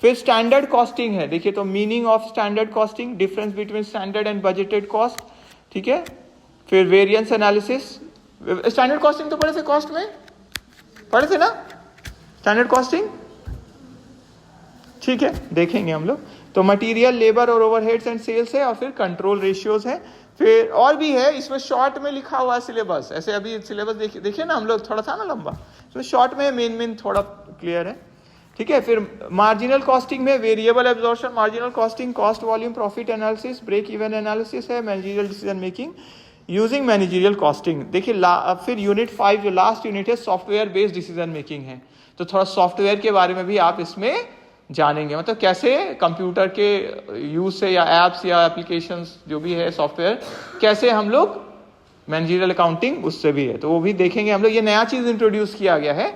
फिर standard costing है, देखिए तो meaning of standard costing, difference between standard and budgeted cost, ठीक है। फिर वेरिएंस एनालिसिस, स्टैंडर्ड कॉस्टिंग तो पढ़े थे, कॉस्ट में पढ़े थे ना स्टैंडर्ड कॉस्टिंग, ठीक है, देखेंगे हम लोग। तो मटेरियल, लेबर और ओवरहेड्स एंड सेल्स है, और फिर कंट्रोल रेशियोज है, फिर और भी है इसमें शॉर्ट में लिखा हुआ सिलेबस, ऐसे अभी सिलेबस देखिए ना हम लोग, थोड़ा था ना लंबा, तो शॉर्ट में मेन थोड़ा क्लियर है, ठीक है। फिर मार्जिनल कॉस्टिंग में variable absorption, marginal costing, cost volume profit analysis, break even analysis है, managerial decision making using managerial costing. देखिए फिर यूनिट 5 जो लास्ट यूनिट है सॉफ्टवेयर बेस्ड डिसीजन मेकिंग है, तो थोड़ा सॉफ्टवेयर के बारे में भी आप इसमें जानेंगे, मतलब कैसे कंप्यूटर के यूज से या एप्स या एप्लीकेशंस जो भी है सॉफ्टवेयर, कैसे हम लोग मैनेजरियल अकाउंटिंग उससे भी है, तो वो भी देखेंगे हम लोग। ये नया चीज इंट्रोड्यूस किया गया है,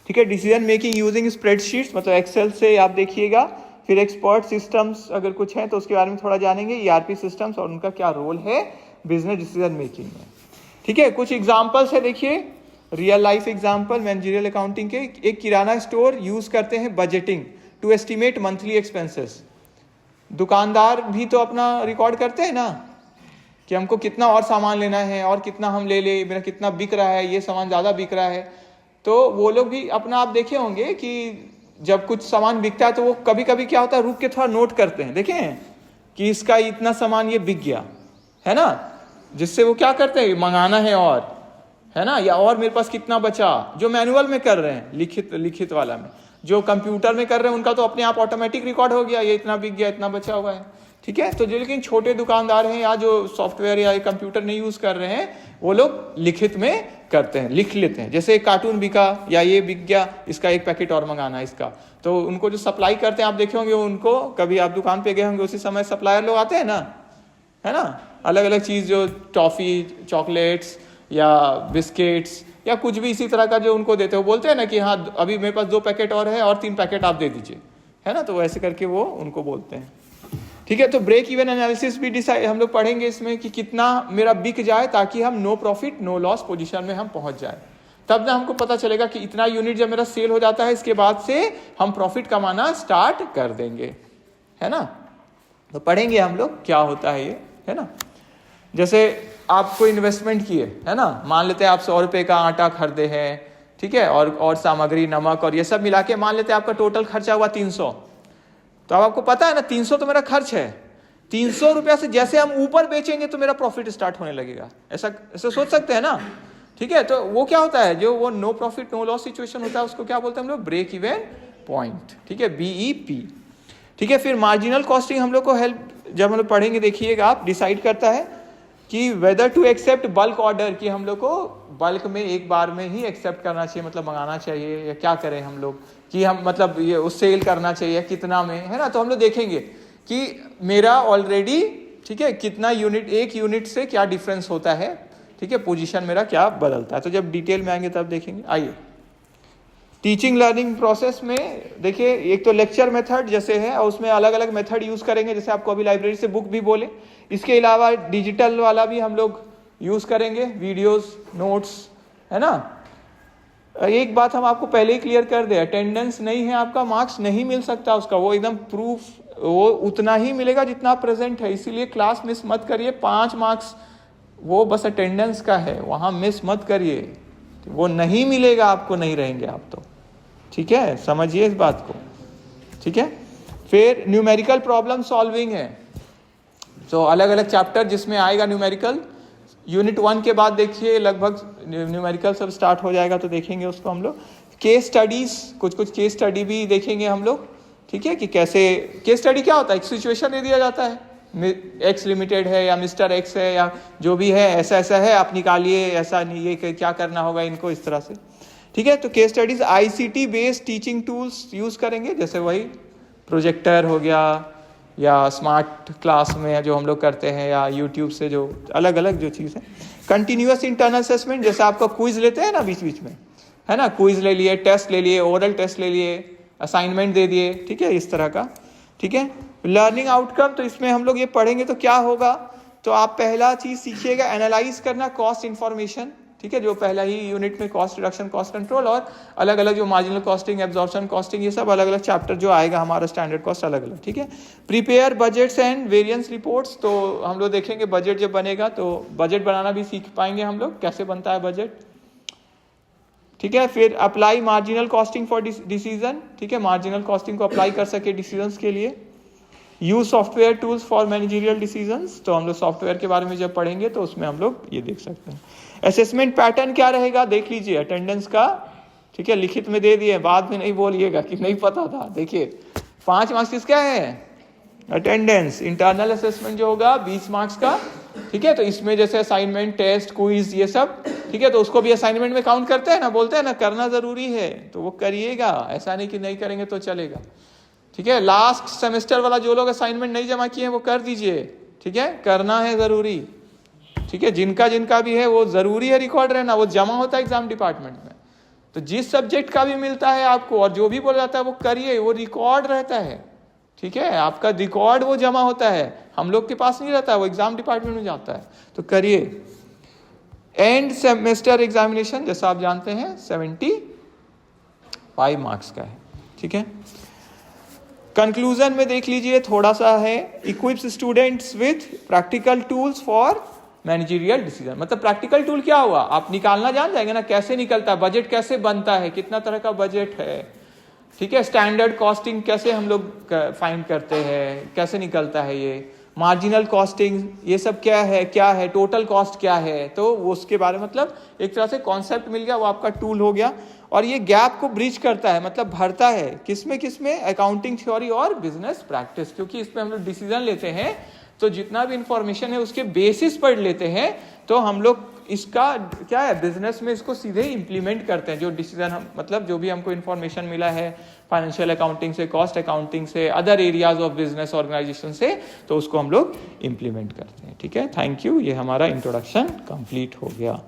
ठीक है। डिसीजन मेकिंग यूजिंग स्प्रेडशीट्स, मतलब एक्सेल से आप देखिएगा। फिर एक्सपर्ट सिस्टम्स अगर कुछ है तो उसके बारे में थोड़ा जानेंगे, ईआरपी सिस्टम्स और उनका क्या रोल है बिजनेस डिसीजन मेकिंग में, ठीक है। कुछ एग्जांपल्स है, देखिए real life example managerial accounting के। एक किराना स्टोर यूज करते हैं budgeting to estimate monthly expenses. दुकानदार भी तो अपना रिकॉर्ड करते हैं ना कि हमको कितना और सामान लेना है और कितना हम ले ले, मेरा कितना बिक रहा है, ये सामान ज़्यादा बिक रहा है, तो वो लोग भी अपना आप देखे होंगे कि जब कुछ सामान बिकता है तो वो कभी कभी क्या होता है रुक के थोड़ा नोट करते हैं, देखें कि इसका इतना सामान ये बिक गया है ना, जिससे वो क्या करते हैं मंगाना है और, है ना, या और मेरे पास कितना बचा। जो मैनुअल में कर रहे हैं लिखित वाला में, जो कंप्यूटर में कर रहे हैं उनका तो अपने आप ऑटोमेटिक रिकॉर्ड हो गया, ये इतना बिक गया, इतना बचा हुआ है, ठीक है। तो जो लेकिन छोटे दुकानदार हैं या जो सॉफ्टवेयर या कंप्यूटर नहीं यूज कर रहे हैं, वो लोग लिखित में करते हैं, लिख लेते हैं। जैसे एक कार्टून बिका या ये बिक गया, इसका एक पैकेट और मंगाना है इसका, तो उनको जो सप्लाई करते हैं आप देखे होंगे, उनको कभी आप दुकान पे गए होंगे उसी समय सप्लायर लोग आते हैं ना, है ना, अलग अलग चीज जो टॉफी, चॉकलेट्स या बिस्किट्स या कुछ भी इसी तरह का जो उनको देते हो, बोलते हैं ना कि हाँ अभी मेरे पास 2 पैकेट और है और 3 पैकेट आप दे दीजिए, है ना, तो ऐसे करके वो उनको बोलते हैं, ठीक है। तो ब्रेक इवन एनालिसिस भी डिसाइड हम लोग पढ़ेंगे इसमें कि कितना मेरा बिक जाए ताकि हम no profit no loss position में हम पहुंच जाए, तब ना हमको पता चलेगा कि इतना यूनिट जब मेरा सेल हो जाता है इसके बाद से हम प्रॉफिट कमाना स्टार्ट कर देंगे, है ना। तो पढ़ेंगे हम लोग क्या होता है ये, है ना। जैसे आप कोई इन्वेस्टमेंट किए, है ना, मान लेते हैं आप 100 रुपये का आटा खरीदे हैं, ठीक है, और सामग्री, नमक और ये सब मिला के मान लेते हैं आपका टोटल खर्चा हुआ 300, तो अब आपको पता है ना 300 तो मेरा खर्च है, 300 रुपया से जैसे हम ऊपर बेचेंगे तो मेरा प्रॉफिट स्टार्ट होने लगेगा, ऐसा सोच सकते हैं ना, ठीक है। तो वो क्या होता है, जो वो no profit no loss situation होता है उसको क्या बोलते हैं हम लोग, ब्रेक इवन पॉइंट, ठीक है, BEP, ठीक है। फिर मार्जिनल कॉस्टिंग हम लोग को हेल्प, जब हम लोग पढ़ेंगे देखिएगा आप, डिसाइड करता है कि whether to accept bulk order, कि हम लोग को बल्क में एक बार में ही एक्सेप्ट करना चाहिए, मतलब मंगाना चाहिए, या क्या करें हम लोग कि हम मतलब ये उस सेल करना चाहिए कितना में, है ना। तो हम लोग देखेंगे कि मेरा ऑलरेडी, ठीक है, कितना यूनिट, एक यूनिट से क्या डिफरेंस होता है, ठीक है, पोजीशन मेरा क्या बदलता है, तो जब डिटेल में आएंगे तब देखेंगे। आइए टीचिंग लर्निंग प्रोसेस में देखिए, एक तो लेक्चर मेथड जैसे है और उसमें अलग अलग मेथड यूज करेंगे, जैसे आपको अभी लाइब्रेरी से बुक भी बोले, इसके अलावा डिजिटल वाला भी हम लोग यूज करेंगे, वीडियोस, नोट्स, है ना। एक बात हम आपको पहले ही क्लियर कर दे, अटेंडेंस नहीं है आपका, मार्क्स नहीं मिल सकता उसका, वो एकदम प्रूफ, वो उतना ही मिलेगा जितना प्रेजेंट है, इसीलिए क्लास मिस मत करिए। 5 मार्क्स वो बस अटेंडेंस का है, वहां मिस मत करिए, वो नहीं मिलेगा आपको, नहीं रहेंगे आप तो, ठीक है, समझिए इस बात को, ठीक है। फिर न्यूमेरिकल प्रॉब्लम सॉल्विंग है, तो अलग अलग चैप्टर जिसमें आएगा न्यूमेरिकल, यूनिट 1 के बाद देखिए लगभग न्यूमेरिकल सब स्टार्ट हो जाएगा, तो देखेंगे उसको हम लोग। केस स्टडीज, कुछ केस स्टडी भी देखेंगे हम लोग, ठीक है, कि कैसे केस स्टडी क्या होता है, एक सिचुएशन दे दिया जाता है, एक्स लिमिटेड है या मिस्टर एक्स है या जो भी है, ऐसा ऐसा है, आप निकालिए, ऐसा नहीं, ये क्या करना होगा इनको, इस तरह से, ठीक है। तो case studies ICT based teaching tools use करेंगे, जैसे वही प्रोजेक्टर हो गया या स्मार्ट क्लास में जो हम लोग करते हैं, या यूट्यूब से जो अलग अलग जो चीज़ है। कंटिन्यूअस इंटरनल असेसमेंट, जैसे आपका क्विज लेते हैं ना बीच बीच में, है ना, क्विज ले लिए, टेस्ट ले लिए, ओरल टेस्ट ले लिए, असाइनमेंट दे दिए, ठीक है, इस तरह का, ठीक है। लर्निंग आउटकम, तो इसमें हम लोग ये पढ़ेंगे तो क्या होगा, तो आप पहला चीज सीखिएगा एनालाइज करना कॉस्ट इंफॉर्मेशन, ठीक है, जो पहला ही यूनिट में कॉस्ट रिडक्शन, कॉस्ट कंट्रोल और अलग अलग जो मार्जिनल कॉस्टिंग, एब्जॉर्प्शन कॉस्टिंग, ये सब अलग अलग चैप्टर जो आएगा हमारा स्टैंडर्ड कॉस्ट अलग अलग, ठीक है। Prepare budgets and variance reports, तो हम लोग देखेंगे बजट जब बनेगा तो बजट बनाना भी सीख पाएंगे हम लोग, कैसे बनता है बजट, ठीक है। फिर apply marginal costing for decision, ठीक है, मार्जिनल कॉस्टिंग को अप्लाई कर सके डिसीजंस के लिए। Use software tools for managerial decisions, तो हम लोग सॉफ्टवेयर के बारे में जब पढ़ेंगे तो उसमें हम लोग ये देख सकते हैं। असेसमेंट पैटर्न क्या रहेगा देख लीजिए, अटेंडेंस का, ठीक है, लिखित में दे दिए, बाद में नहीं बोलिएगा कि नहीं पता था। देखिए 5 मार्क्स किसका है, अटेंडेंस। इंटरनल असेसमेंट जो होगा 20 मार्क्स का, ठीक है, तो इसमें जैसे असाइनमेंट, टेस्ट, क्विज, ये सब, ठीक है, तो उसको भी असाइनमेंट में काउंट करते हैं ना, बोलते हैं ना करना जरूरी है, तो वो करिएगा, ऐसा नहीं कि नहीं करेंगे तो चलेगा, ठीक है। लास्ट सेमेस्टर वाला जो लोग असाइनमेंट नहीं जमा किए हैं वो कर दीजिए, ठीक है, करना है जरूरी, ठीक है, जिनका भी है वो जरूरी है रिकॉर्ड रहना, वो जमा होता है एग्जाम डिपार्टमेंट में। तो जिस सब्जेक्ट का भी मिलता है आपको और जो भी बोला जाता है वो करिए, वो रिकॉर्ड रहता है, ठीक है, आपका रिकॉर्ड वो जमा होता है, हम लोग के पास नहीं रहता है, वो एग्जाम डिपार्टमेंट में जाता है, तो करिए। एंड सेमेस्टर एग्जामिनेशन जैसा आप जानते हैं 75 मार्क्स का है, ठीक है। कंक्लूजन में देख लीजिए थोड़ा सा है, equips students with practical tools for managerial decision. मतलब प्रैक्टिकल टूल क्या हुआ, आप निकालना जान जाएंगे ना, कैसे निकलता है बजट, कैसे बनता है, कितना तरह का बजट है, ठीक है, स्टैंडर्ड कॉस्टिंग कैसे हम लोग फाइंड करते हैं, कैसे निकलता है ये, मार्जिनल कॉस्टिंग ये सब क्या है, टोटल कॉस्ट क्या है, तो उसके बारे में मतलब एक तरह से कॉन्सेप्ट मिल गया, वो आपका टूल हो गया। और ये गैप को ब्रिज करता है, मतलब भरता है किसमें, अकाउंटिंग थ्योरी और बिजनेस प्रैक्टिस, क्योंकि इसमें हम लोग डिसीजन लेते हैं तो जितना भी इंफॉर्मेशन है उसके बेसिस पर लेते हैं, तो हम लोग इसका क्या है बिजनेस में इसको सीधे इंप्लीमेंट करते हैं, जो डिसीजन हम मतलब जो भी हमको इंफॉर्मेशन मिला है फाइनेंशियल अकाउंटिंग से, कॉस्ट अकाउंटिंग से, other areas of business organisation से, तो उसको हम लोग इंप्लीमेंट करते हैं, ठीक है। थैंक यू, ये हमारा इंट्रोडक्शन कंप्लीट हो गया।